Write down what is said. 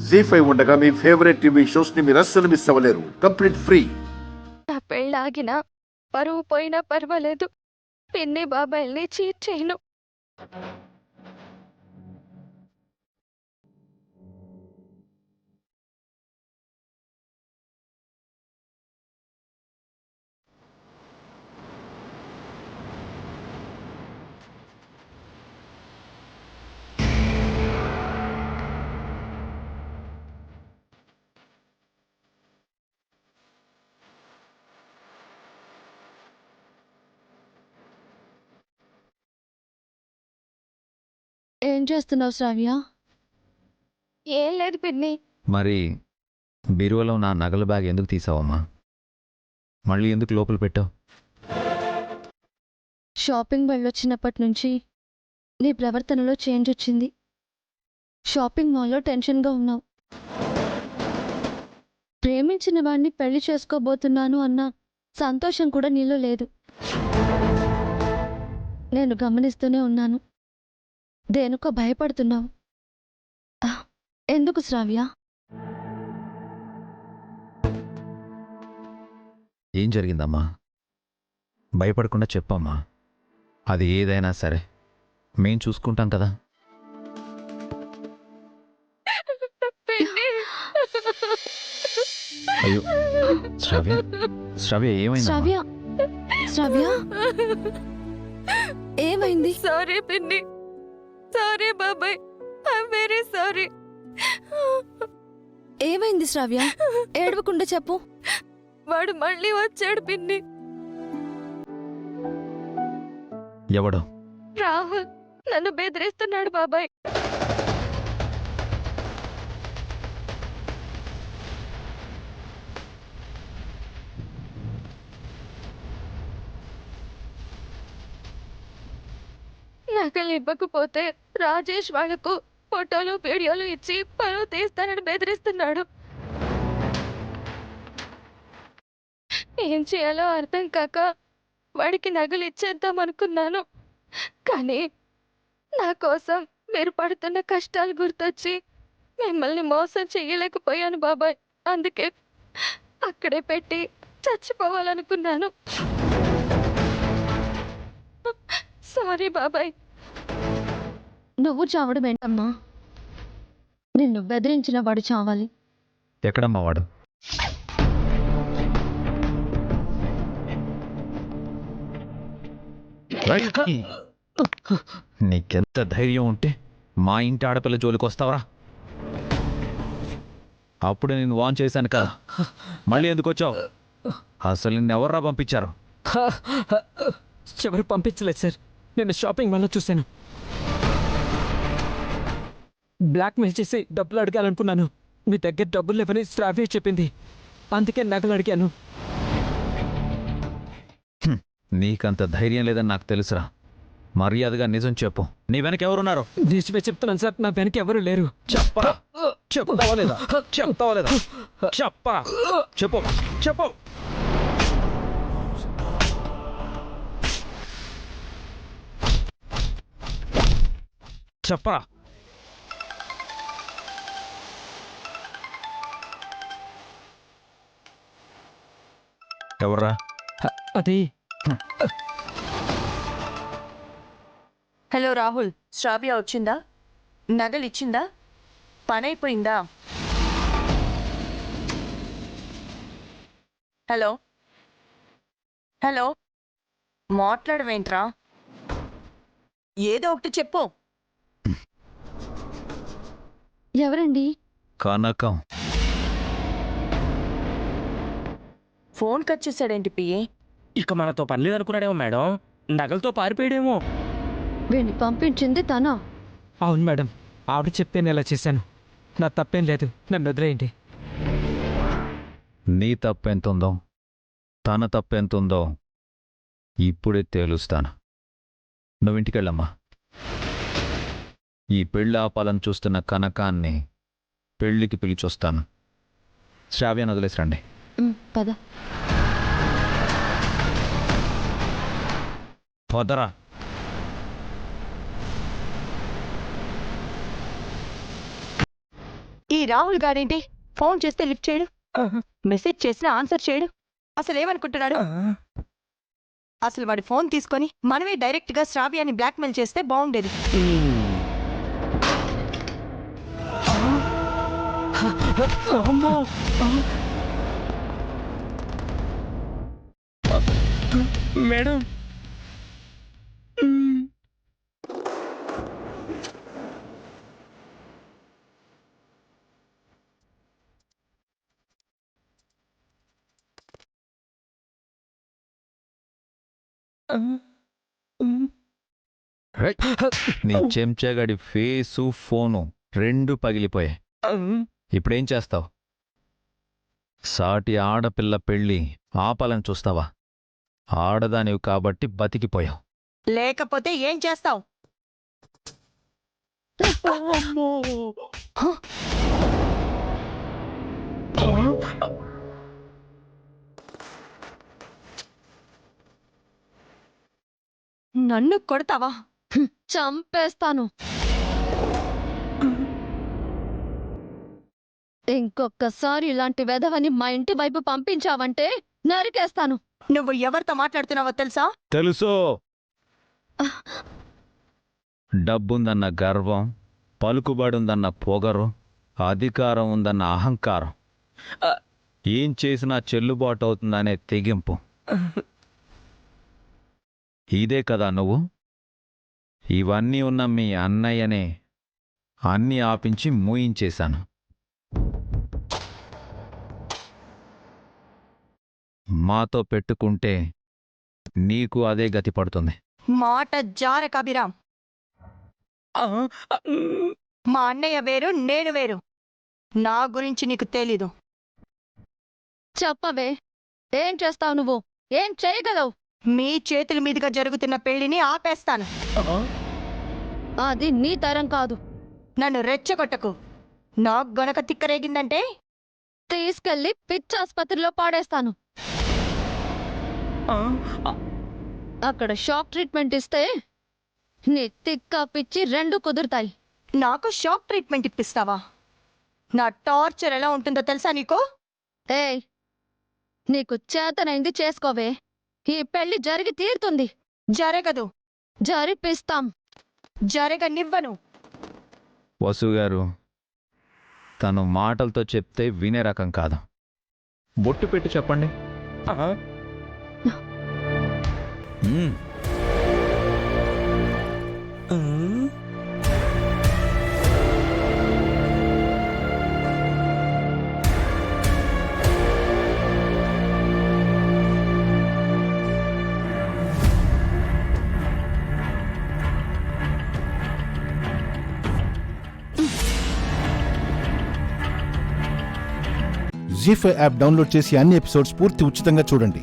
జీ5 ఉండగా మీ favourite TV shows ని మీరు అస్సలు మిస్ అవ్వలేరు. Complete free. నా పెళ్ళాగినా పరువు పోయినా పర్వాలేదు, పిన్ని బాబాయిల్ని చీట్ చేయను. ఏం చేస్తున్నావు శ్రావ్య? ఏం లేదు పిన్ని. మరి బీరువాలో నా నగల బ్యాగ్ ఎందుకు తీసావమ్మా? మళ్ళీ ఎందుకు లోపల పెట్టావు? షాపింగ్ వెళ్ళొచ్చినప్పటి నుంచి నీ ప్రవర్తనలో చేంజ్ వచ్చింది. షాపింగ్ మాల్లో టెన్షన్గా ఉన్నావు. ప్రేమించిన వాడిని పెళ్లి చేసుకోబోతున్నాను అన్న సంతోషం కూడా నీలో లేదు. నేను గమనిస్తూనే ఉన్నాను. దేనికో భయపడుతున్నావు. ఎందుకు శ్రావ్య? ఏం జరిగిందమ్మా? భయపడకుండా చెప్పమ్మా. అది ఏదైనా సరే మేం చూసుకుంటాం కదా. పిన్ని. అయ్యో శ్రావ్య, శ్రావ్య ఏమైంది? శ్రావ్య, శ్రావ్య ఏమైంది? సారీ పిన్ని, సారీ బాబాయ్, ఐఎమ్ వెరీ సారీ. ఏమైంది శ్రావ్య? ఏడవకుండా చెప్పు. వాడు మళ్ళీ వచ్చాడు పిన్ని. ఎవడో? రాహుల్ నన్ను బెదిరిస్తున్నాడు బాబాయ్. నకలు ఇవ్వకపోతే రాజేష్ వాళ్లకు ఫోటోలు వీడియోలు ఇచ్చి పరువు తీస్తానని బెదిరిస్తున్నాడు. ఏం చేయాలో అర్థం కాక వాడికి నగలు ఇచ్చేద్దాం అనుకున్నాను. కానీ నా కోసం మీరు పడుతున్న కష్టాలు గుర్తొచ్చి మిమ్మల్ని మోసం చెయ్యలేకపోయాను బాబాయ్. అందుకే అక్కడే పెట్టి చచ్చిపోవాలనుకున్నాను. సారీ బాబాయ్. నువ్వు చావడం ఏంటమ్మా? నిన్ను బెదిరించిన వాడు చావాలి. ఎక్కడమ్మా వాడు? నీకెంత ధైర్యం ఉంటే మా ఇంటి ఆడపిల్ల జోలికి వస్తావరా? అప్పుడు నేను వాన్ చేశాను కదా, మళ్ళీ ఎందుకు వచ్చావు? అసలు నిన్నెవర్రా పంపించారు? ఎవరు పంపించలేదు సార్. నేను షాపింగ్ మాల్లో చూశాను. బ్లాక్మెయిల్ చేసి డబ్బులు అడగాలనుకున్నాను. మీ దగ్గర డబ్బులు లేవని శ్రావ్య చెప్పింది, అందుకే నగలు అడిగాను. నీకంత ధైర్యం లేదని నాకు తెలుసురా. మర్యాదగా నిజం చెప్పు, నీ వెనక ఎవరున్నారు? నిజమే చెప్తున్నాను సార్, నా వెనక ఎవరు లేరు. చెప్పరా? చెప్తావా లేదా? చెప్తావా లేదా? చెప్పరా? చెప్పు, చెప్పు. చెప్పరా? ఎవర్రా? అది హలో రాహుల్, శ్రావ్య వచ్చిందా? నగలు ఇచ్చిందా? పని అయిపోయిందా? హలో హలో, మాట్లాడవేంట్రా? ఏదో ఒకటి చెప్పు. ఎవరండి? కనకం. ఫోన్ కట్ చేశాడేంటి పిఏ? ఇక మనతో పని లేదనుకున్నాడేమో మేడం. నగలతో పారిపోయాడేమో. వీడిని పంపించింది తనా? అవును మేడం, ఆవిడ చెప్పే నేను ఇలా చేశాను. నా తప్పేం లేదు, నన్ను వదిలేయండి. నీ తప్పెంతుందో తన తప్పెంతుందో ఇప్పుడే తేలుస్తాను. నువ్వింటికెళ్ళమ్మా. ఈ పెళ్ళి ఆపాలని చూస్తున్న కనకాన్ని పెళ్ళికి పిలిచొస్తాను. శ్రావ్యాన్ని వదిలేసి రండి. పద. పొదరా. ఈ రాహుల్ గారేంటి ఫోన్ చేస్తే లిఫ్ట్ చేయడు, మెసేజ్ చేసినా ఆన్సర్ చేయడు. అసలు ఏమనుకుంటున్నాడు? అసలు వాడి ఫోన్ తీసుకొని మనమే డైరెక్ట్గా శ్రావ్యాన్ని బ్లాక్మెయిల్ చేస్తే బాగుండేది. మేడం నీ చెంచగడి ఫేసు ఫోను రెండు పగిలిపోయాయి. ఇప్పుడేం చేస్తావు? సాటి ఆడపిల్ల పెళ్ళి ఆపాలని చూస్తావా? ఆడదానివి కాబట్టి బతికిపోయావు. లేకపోతే ఏం చేస్తావు? నన్ను కొడతావా? చంపేస్తాను. ఇంకొక్కసారి ఇలాంటి వెధవని మా ఇంటి వైపు పంపించావంటే నరికేస్తాను. నువ్వు ఎవరితో మాట్లాడుతున్నావో తెలుసా? తెలుసో. డబ్బుందన్న గర్వం, పలుకుబడుందన్న పొగరు, అధికారం ఉందన్న అహంకారం, ఏం చేసినా చెల్లుబాటు అవుతుందనే తెగింపు. ఇదే కదా నువ్వు? ఇవన్నీ ఉన్న మీ అన్నయ్యనే అన్నీ ఆపించి మూయించేశాను. మాతో పెట్టుకుంటే నీకు అదే గతి పడుతుంది. మాట జారక అభిరామ్. మా అన్నయ్య వేరు, నేను వేరు. నా గురించి నీకు తెలీదు. చెప్పవే, ఏం చేస్తావు నువ్వు? ఏం చేయగలవు? మీ చేతుల మీదుగా జరుగుతున్న పెళ్లిని ఆపేస్తాను. అది నీ తరం కాదు. నన్ను రెచ్చగొట్టకు. నాకు గనక తిక్కరేగిందంటే తీసుకెళ్లి పిచ్చాసుపత్రిలో పాడేస్తాను. అక్కడ షాక్ ట్రీట్మెంట్ ఇస్తే నీ తిక్క పిచ్చి రెండు కుదురుతాయి. నాకు షాక్ ట్రీట్మెంట్ ఇప్పిస్తావా? నా టార్చర్ ఎలా ఉంటుందో తెలుసా నీకు? ఏయ్, నీకు చేతనైంది చేసుకోవే. ఈ పెళ్లి జరిగి తీరుతుంది. జరగదు. జరిపిస్తాం. జరగనివ్వను. వసుగారు, తను మాటలతో చెప్తే వినే రకం కాదు. బొట్టు పెట్టి చెప్పండి. జీ5 యాప్ డౌన్లోడ్ చేసి అన్ని ఎపిసోడ్స్ పూర్తి ఉచితంగా చూడండి.